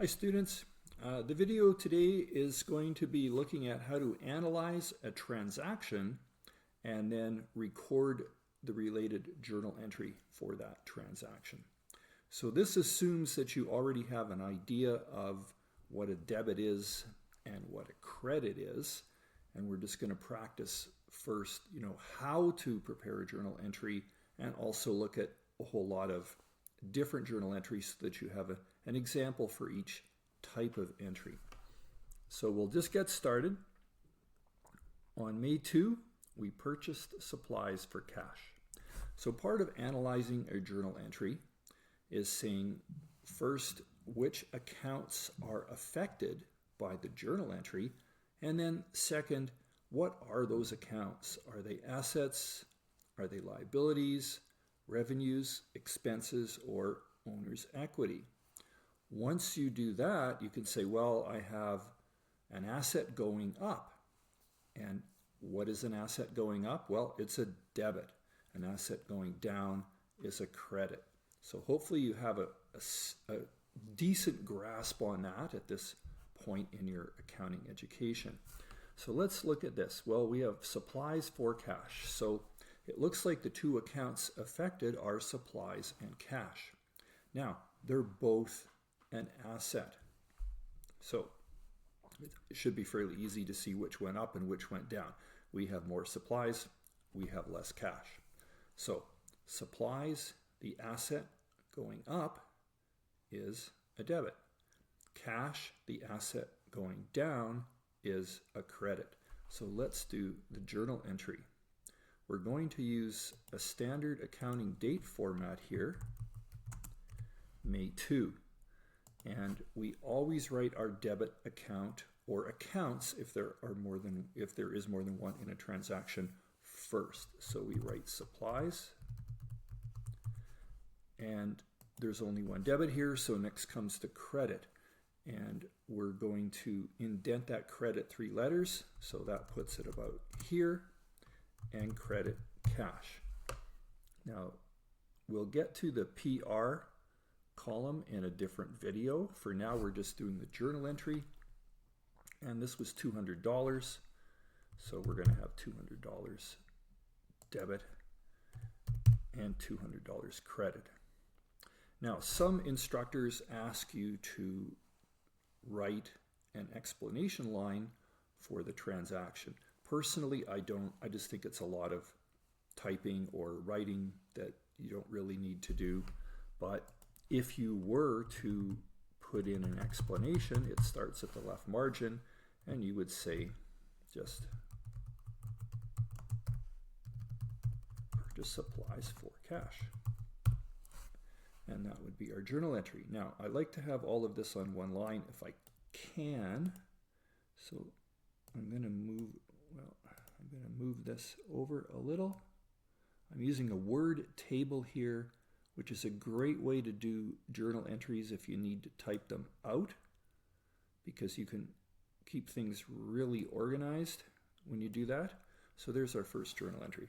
Hi students, the video today is going to be looking at how to analyze a transaction and then record the related journal entry for that transaction. So this assumes that you already have an idea of what a debit is and what a credit is, and we're just going to practice first, how to prepare a journal entry and also look at a whole lot of different journal entries so that you have an example for each type of entry. So we'll just get started. On May 2, we purchased supplies for cash. So part of analyzing a journal entry is saying first which accounts are affected by the journal entry, and then second, what are those accounts? Are they assets? Are they liabilities? Revenues, expenses, or owner's equity? Once you do that, you can say, well, I have an asset going up. And what is an asset going up? Well, it's a debit. An asset going down is a credit. So hopefully you have a decent grasp on that at this point in your accounting education. So let's look at this. Well, we have supplies for cash. So it looks like the two accounts affected are supplies and cash. Now, they're both an asset. So it should be fairly easy to see which went up and which went down. We have more supplies, we have less cash. So supplies, the asset going up, is a debit. Cash, the asset going down, is a credit. So let's do the journal entry. We're going to use a standard accounting date format here, May 2. And we always write our debit account or accounts if there is more than one in a transaction first. So we write supplies, and there's only one debit here, so next comes the credit. And we're going to indent that credit 3 letters, so that puts it about here, and credit cash. Now, we'll get to the PR column in a different video. For now, we're just doing the journal entry, and this was $200, so we're going to have $200 debit and $200 credit. Now, some instructors ask you to write an explanation line for the transaction. Personally, I don't. I just think it's a lot of typing or writing that you don't really need to do. But if you were to put in an explanation, it starts at the left margin, and you would say just purchase supplies for cash. And that would be our journal entry. Now, I like to have all of this on one line if I can. So I'm going to move this over a little. I'm using a word table here, which is a great way to do journal entries if you need to type them out, because you can keep things really organized when you do that. So there's our first journal entry.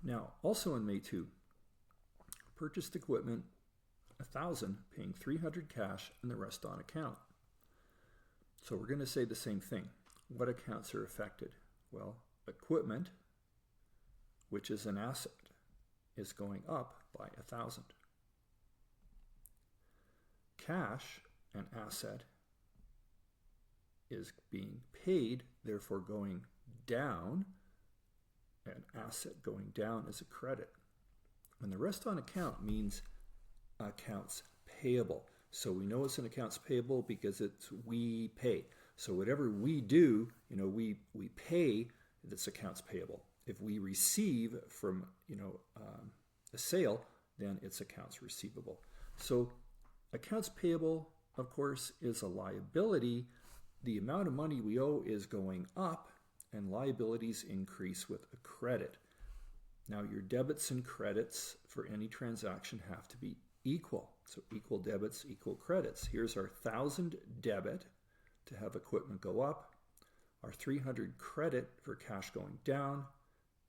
Now, also on May 2, purchased equipment, $1,000, paying $300 cash and the rest on account. So we're going to say the same thing. What accounts are affected? Well, equipment, which is an asset, is going up by $1,000. Cash, an asset, is being paid, therefore going down. An asset going down is a credit. And the rest on account means accounts payable. So we know it's an accounts payable because it's we pay. So whatever we do, we pay, that's accounts payable. If we receive from, a sale, then it's accounts receivable. So accounts payable, of course, is a liability. The amount of money we owe is going up, and liabilities increase with a credit. Now, your debits and credits for any transaction have to be equal. So equal debits, equal credits. Here's our $1,000 debit to have equipment go up, our $300 credit for cash going down,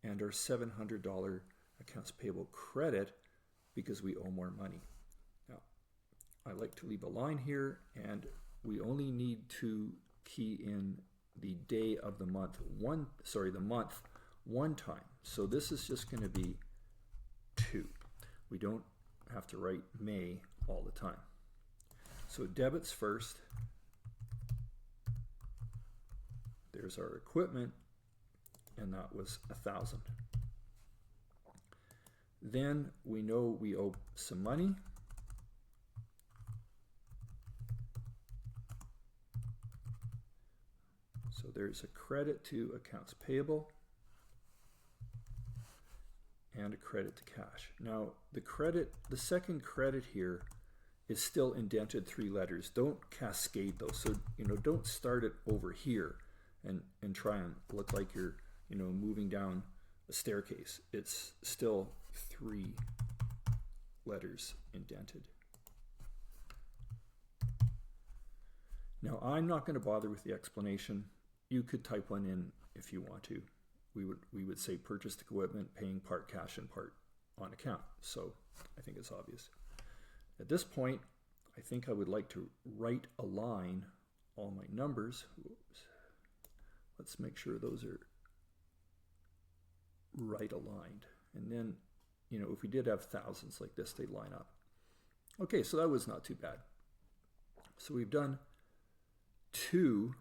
and our $700 accounts payable credit because we owe more money. Now, I like to leave a line here, and we only need to key in the day of the month one time. So this is just going to be 2. We don't have to write May all the time. So debits first. There's our equipment, and that was 1,000. Then we know we owe some money. So there's a credit to accounts payable and a credit to cash. Now the second credit here is still indented 3 letters. Don't cascade those. So, don't start it over here and try and look like you're, moving down a staircase. It's still 3 letters indented. Now I'm not going to bother with the explanation. You could type one in if you want to. We would say purchased equipment, paying part cash and part on account. So I think it's obvious. At this point, I think I would like to right align all my numbers. Oops. Let's make sure those are right aligned. And then, if we did have thousands like this, they'd line up. Okay, so that was not too bad. So we've done 2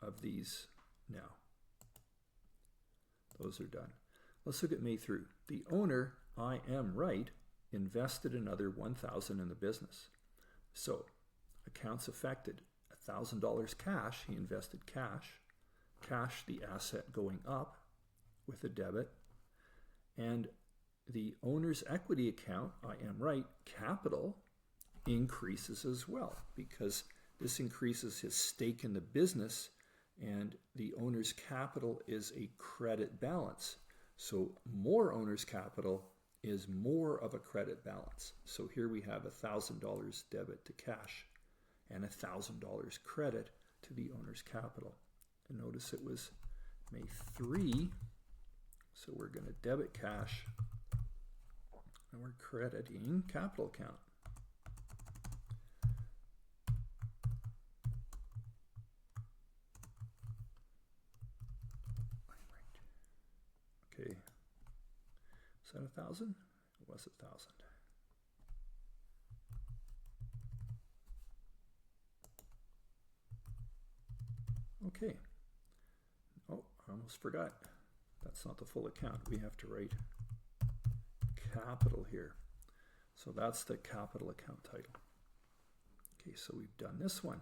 of these now. Those are done. Let's look at May through. The owner, I am right, invested another 1,000 in the business. So accounts affected, $1,000 cash, he invested cash. Cash, the asset going up with a debit. And the owner's equity account, I am right, capital, increases as well, because this increases his stake in the business, and the owner's capital is a credit balance. So more owner's capital is more of a credit balance. So here we have $1,000 debit to cash and $1,000 credit to the owner's capital. And notice it was May 3, so we're going to debit cash and we're crediting capital account. Okay, is that 1,000? It was 1,000. Okay. Oh, I almost forgot. That's not the full account. We have to write capital here. So that's the capital account title. Okay, so we've done this one.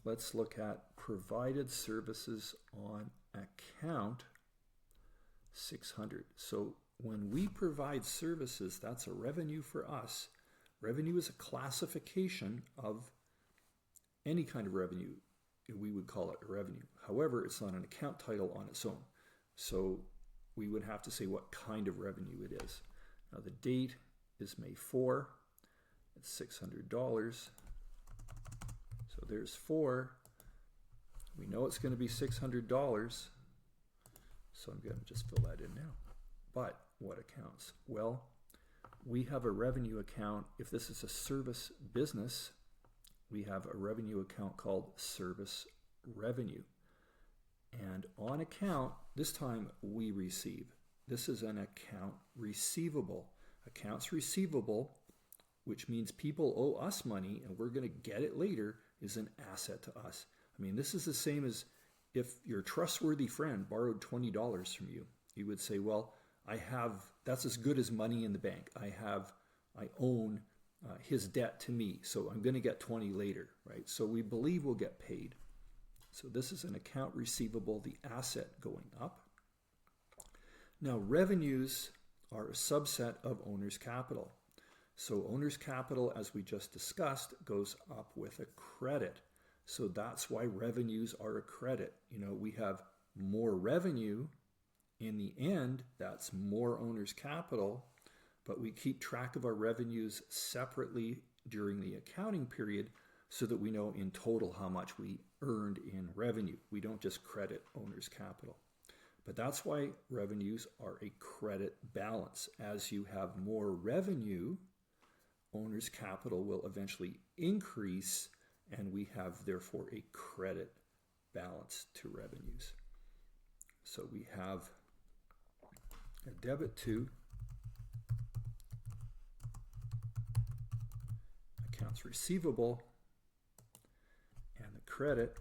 Let's look at provided services on account 600. So when we provide services, that's a revenue for us. Revenue is a classification of any kind of revenue. We would call it a revenue. However, it's not an account title on its own. So we would have to say what kind of revenue it is. Now the date is May 4. It's $600. So there's 4. We know it's going to be $600. So I'm going to just fill that in now. But what accounts? Well, we have a revenue account. If this is a service business, we have a revenue account called service revenue. And on account, this time we receive. This is an account receivable. Accounts receivable, which means people owe us money and we're going to get it later, is an asset to us. I mean, this is the same as if your trustworthy friend borrowed $20 from you. You would say, well, that's as good as money in the bank. I own his debt to me, so I'm going to get 20 later, right? So we believe we'll get paid. So this is an account receivable, the asset going up. Now revenues are a subset of owner's capital. So owner's capital, as we just discussed, goes up with a credit. So that's why revenues are a credit. We have more revenue. In the end, that's more owner's capital, but we keep track of our revenues separately during the accounting period so that we know in total how much we earned in revenue. We don't just credit owner's capital. But that's why revenues are a credit balance. As you have more revenue, owner's capital will eventually increase, and we have therefore a credit balance to revenues. So we have a debit to accounts receivable and the credit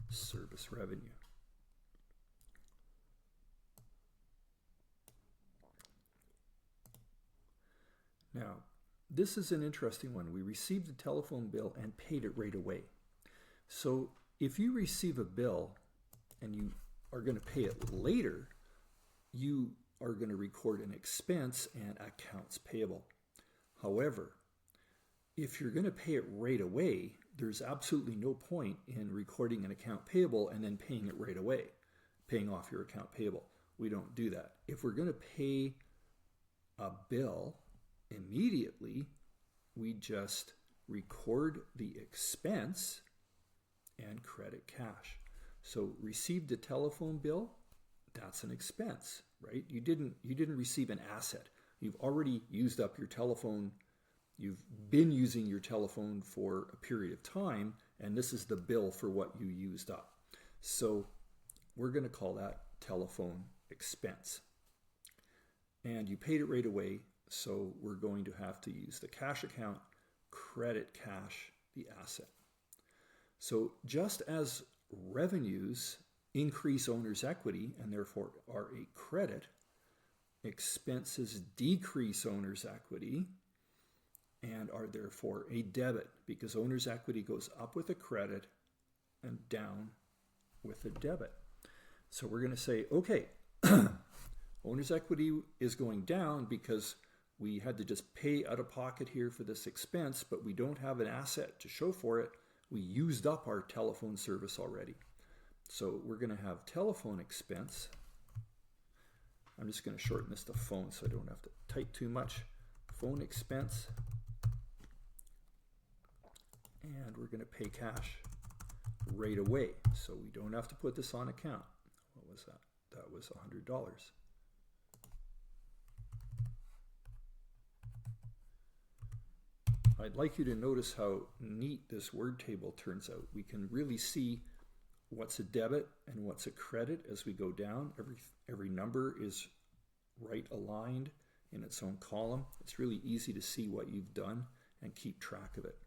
service revenue. Now, this is an interesting one. We received the telephone bill and paid it right away. So if you receive a bill and you are going to pay it later, you are going to record an expense and accounts payable. However, if you're going to pay it right away, there's absolutely no point in recording an account payable and then paying it right away, paying off your account payable. We don't do that. If we're going to pay a bill immediately, we just record the expense and credit cash. So received a telephone bill, that's an expense, right? You didn't receive an asset. You've already used up your telephone. You've been using your telephone for a period of time, and this is the bill for what you used up. So we're going to call that telephone expense. And you paid it right away, so we're going to have to use the cash account, credit cash, the asset. So just as revenues increase owner's equity and therefore are a credit, expenses decrease owner's equity and are therefore a debit, because owner's equity goes up with a credit and down with a debit. So we're going to say, okay, owner's equity is going down because we had to just pay out of pocket here for this expense, but we don't have an asset to show for it. We used up our telephone service already. So we're going to have telephone expense. I'm just going to shorten this to phone so I don't have to type too much. Phone expense. And we're going to pay cash right away. So we don't have to put this on account. What was that? That was $100. I'd like you to notice how neat this word table turns out. We can really see what's a debit and what's a credit as we go down. Every number is right aligned in its own column. It's really easy to see what you've done and keep track of it.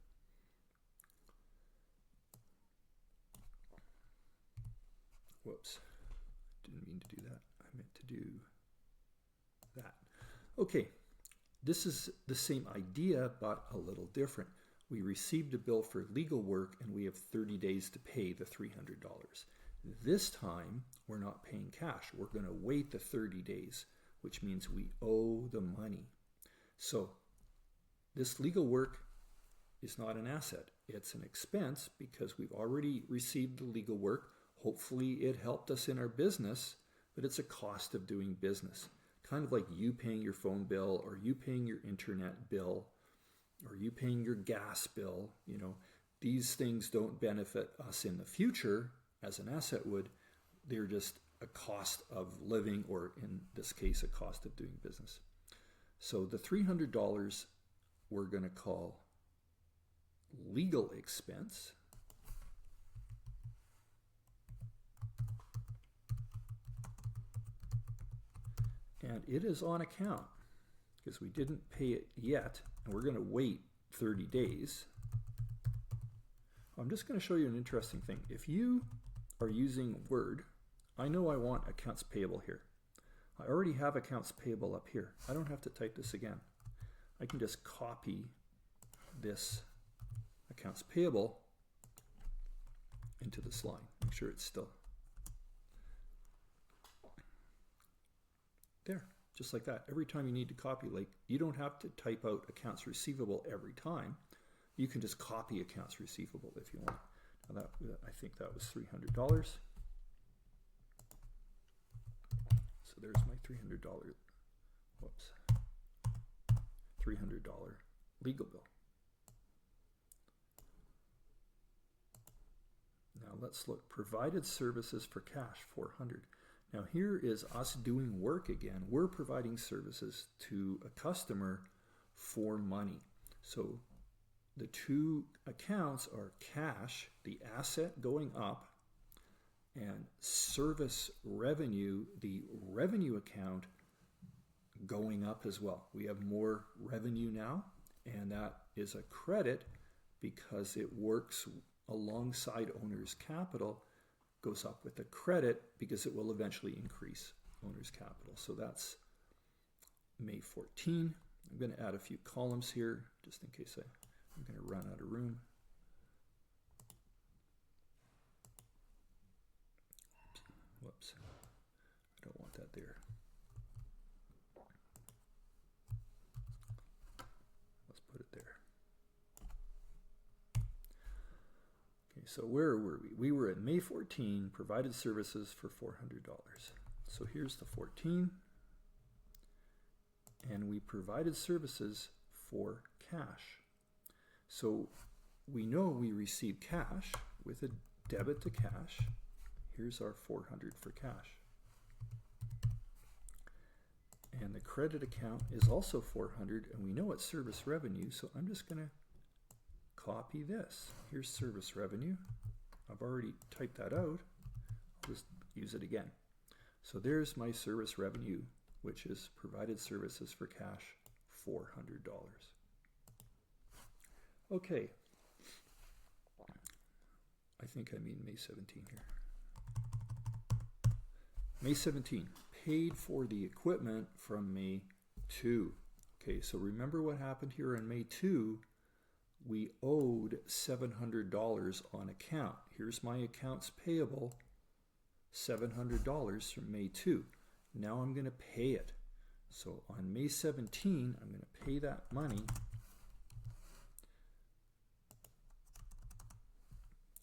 Whoops, didn't mean to do that. I meant to do that. Okay. This is the same idea, but a little different. We received a bill for legal work and we have 30 days to pay the $300. This time, we're not paying cash. We're going to wait the 30 days, which means we owe the money. So this legal work is not an asset. It's an expense because we've already received the legal work. Hopefully it helped us in our business, but it's a cost of doing business. Kind of like you paying your phone bill or you paying your internet bill or you paying your gas bill. You know, these things don't benefit us in the future as an asset would. They're just a cost of living, or in this case, a cost of doing business. So the $300 we're going to call legal expense. And it is on account because we didn't pay it yet, and we're going to wait 30 days. I'm just going to show you an interesting thing. If you are using Word, I know I want accounts payable here. I already have accounts payable up here. I don't have to type this again. I can just copy this accounts payable into this line. Make sure it's still there, just like that. Every time you need to copy, like, you don't have to type out accounts receivable every time. You can just copy accounts receivable if you want. Now I think that was $300. So there's my $300. Whoops. $300 legal bill. Now let's look. Provided services for cash, $400. Now here is us doing work again. We're providing services to a customer for money. So the two accounts are cash, the asset going up, and service revenue, the revenue account going up as well. We have more revenue now, and that is a credit because it works alongside owner's capital, goes up with a credit because it will eventually increase owner's capital. So that's May 14. I'm going to add a few columns here just in case I'm going to run out of room. Whoops, I don't want that there. Let's put it there. Okay, so where were we? We were at May 14, provided services for $400. So here's the 14, and we provided services for cash. So we know we received cash with a debit to cash. Here's our 400 for cash. And the credit account is also 400, and we know it's service revenue, so I'm just going to copy this. Here's service revenue. I've already typed that out. I'll just use it again. So there's my service revenue, which is provided services for cash, $400. Okay. I think I mean May 17 here. May 17, paid for the equipment from May 2. Okay, so remember what happened here on May 2? We owed $700 on account. Here's my accounts payable, $700 from May 2. Now I'm going to pay it. So on May 17, I'm going to pay that money.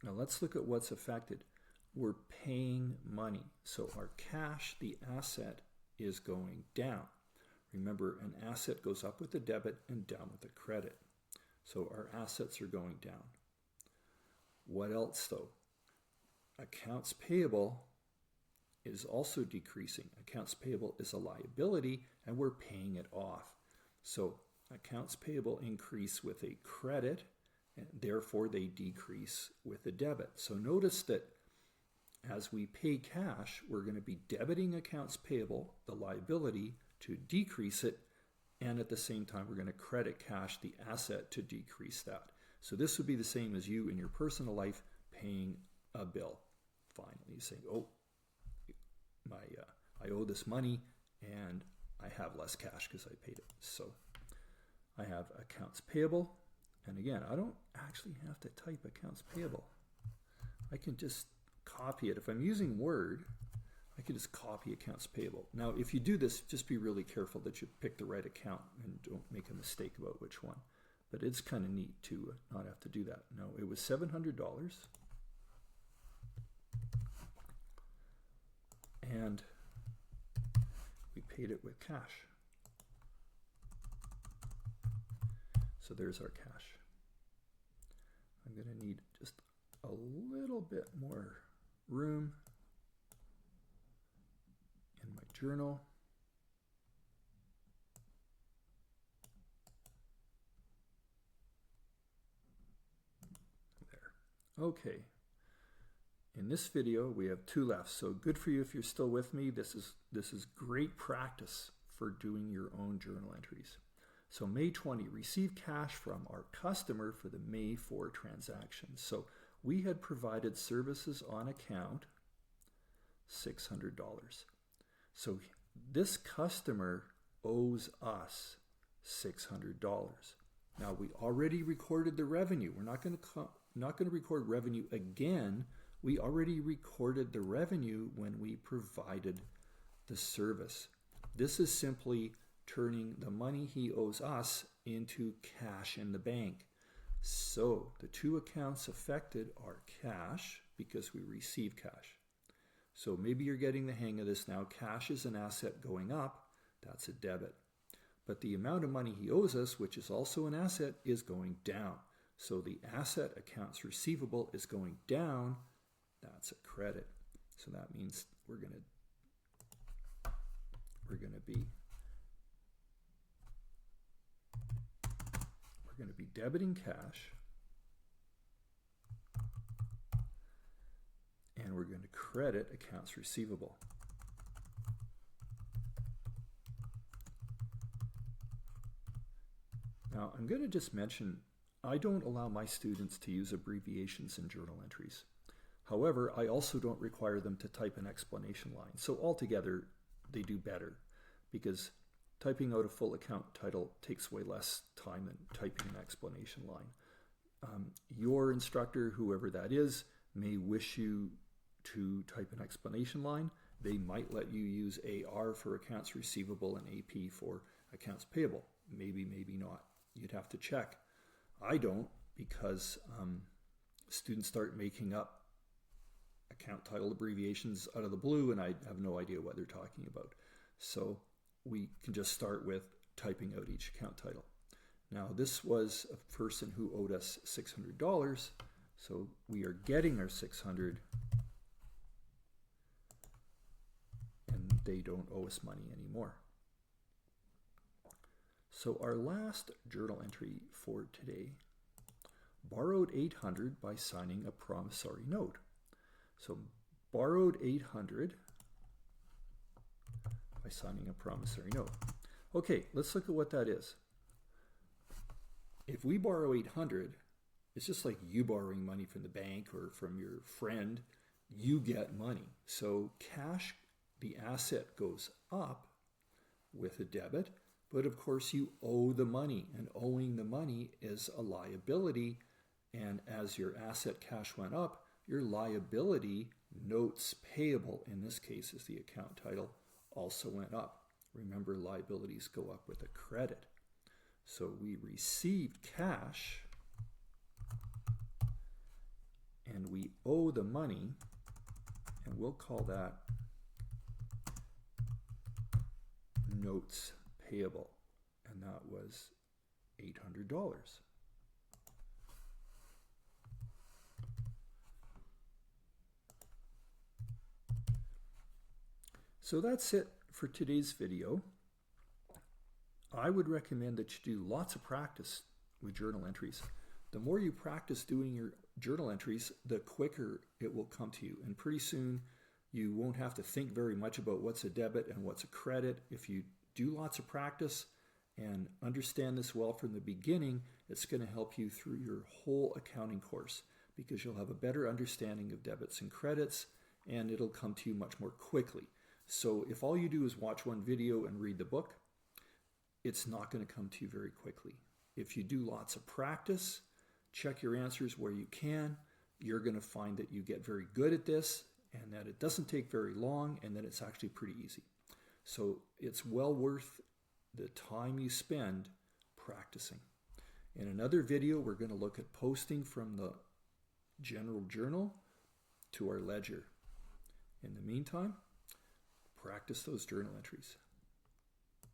Now let's look at what's affected. We're paying money. So our cash, the asset, is going down. Remember, an asset goes up with a debit and down with a credit. So our assets are going down. What else though? Accounts payable is also decreasing. Accounts payable is a liability and we're paying it off. So accounts payable increase with a credit and therefore they decrease with a debit. So notice that as we pay cash, we're going to be debiting accounts payable, the liability, to decrease it, and at the same time we're going to credit cash, the asset, to decrease that. So this would be the same as you in your personal life paying a bill. Finally, you say, oh, I owe this money and I have less cash because I paid it. So I have accounts payable, and again, I don't actually have to type accounts payable. I can just copy it. If I'm using Word, I can just copy accounts payable. Now, if you do this, just be really careful that you pick the right account and don't make a mistake about which one. But it's kind of neat to not have to do that. No, it was $700. And we paid it with cash. So there's our cash. I'm going to need just a little bit more room in my journal. There. Okay. In this video, we have 2 left. So good for you if you're still with me. This is great practice for doing your own journal entries. So May 20, receive cash from our customer for the May 4 transaction. So we had provided services on account, $600. So this customer owes us $600. Now we already recorded the revenue. We're not going to record revenue again. We already recorded the revenue when we provided the service. This is simply turning the money he owes us into cash in the bank. So the 2 accounts affected are cash because we receive cash. So maybe you're getting the hang of this now. Cash is an asset going up. That's a debit. But the amount of money he owes us, which is also an asset, is going down. So the asset accounts receivable is going down. That's a credit. So that means we're going to we're going to be debiting cash, and we're going to credit accounts receivable. Now, I'm going to just mention, I don't allow my students to use abbreviations in journal entries. However, I also don't require them to type an explanation line. So altogether, they do better, because typing out a full account title takes way less time than typing an explanation line. Your instructor, whoever that is, may wish you to type an explanation line. They might let you use AR for accounts receivable and AP for accounts payable. Maybe, maybe not. You'd have to check. I don't, because students start making up account title abbreviations out of the blue, and I have no idea what they're talking about. So we can just start with typing out each account title. Now, this was a person who owed us $600, so we are getting our $600, and they don't owe us money anymore. So our last journal entry for today, borrowed $800 by signing a promissory note. So borrowed $800 by signing a promissory note. Okay, let's look at what that is. If we borrow $800, it's just like you borrowing money from the bank or from your friend. You get money. So cash, the asset, goes up with a debit, but of course you owe the money, and owing the money is a liability. And as your asset cash went up, your liability, notes payable, in this case is the account title, also went up. Remember, liabilities go up with a credit. So we received cash, and we owe the money, and we'll call that notes payable, and that was $800. So that's it for today's video. I would recommend that you do lots of practice with journal entries. The more you practice doing your journal entries, the quicker it will come to you. And pretty soon you won't have to think very much about what's a debit and what's a credit. If you do lots of practice and understand this well from the beginning, it's going to help you through your whole accounting course, because you'll have a better understanding of debits and credits, and it'll come to you much more quickly. So if all you do is watch one video and read the book, it's not going to come to you very quickly. If you do lots of practice, check your answers where you can, you're going to find that you get very good at this, and that it doesn't take very long, and that it's actually pretty easy. So it's well worth the time you spend practicing. In another video, we're going to look at posting from the general journal to our ledger. In the meantime, practice those journal entries.